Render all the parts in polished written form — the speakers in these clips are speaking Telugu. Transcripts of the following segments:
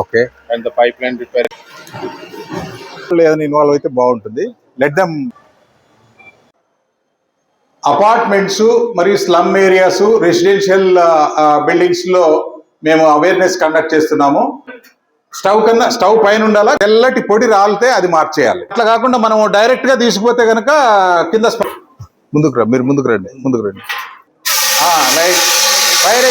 Okay. and the pipeline repair. ఏదైనా ఇన్వాల్వ్ అయితే బాగుంటుంది. Let them. అపార్ట్మెంట్స్ మరియు స్లమ్ ఏరియాస్, రెసిడెన్షియల్ బిల్డింగ్స్ లో మేము అవేర్నెస్ కండక్ట్ చేస్తున్నాము. స్టవ్ పైన ఉండాలా, తెల్లటి పొడి రాలితే అది మార్చేయాలి. అట్లా కాకుండా మనం డైరెక్ట్ గా తీసుకుపోతే కనుక కింద ముందుకు రండి, మీరు ముందుకు రండి. లైట్ ఫైర్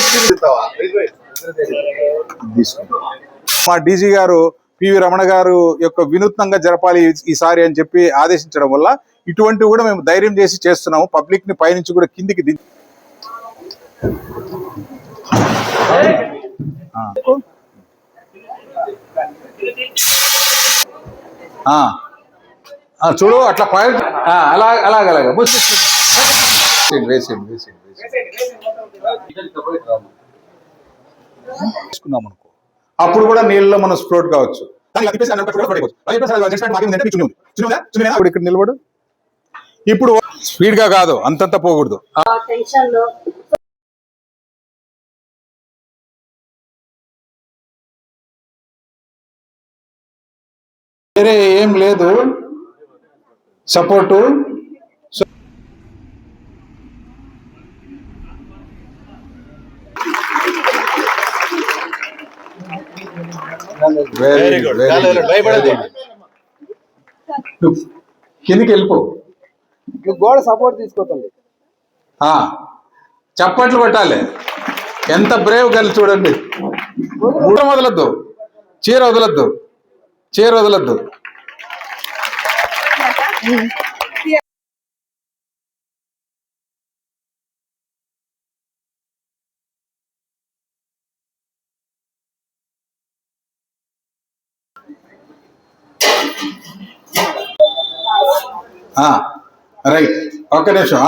మా డీజీ గారు పివి రమణ గారు యొక్క వినూత్నంగా జరపాలి ఈసారి అని చెప్పి ఆదేశించడం వల్ల ఇటువంటివి కూడా మేము ధైర్యం చేసి చేస్తున్నాము. పబ్లిక్ ని పైనుంచి కూడా కిందికి చూడు అట్లా ఫైర్ అలాగ తీసుకున్నాం అనుకో, అప్పుడు కూడా నీళ్ళలో మనం స్ప్లోట్ కావచ్చు. ఇక్కడ నిలబడు. ఇప్పుడు స్పీడ్ గా కాదు, అంతంత పోకూడదు. వేరే ఏం లేదు సపోర్టు. Very good. కిందికి వెళ్ళిపో. గోడ సపోర్ట్ తీసుకోతుంది. చప్పట్లు కొట్టాలి. ఎంత బ్రేవ్ గర్ల్ చూడండి. వదలద్దు, చీర వదలద్దు. రైట్, ఒక్క నిమిషం.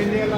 ఏం చేయాలి?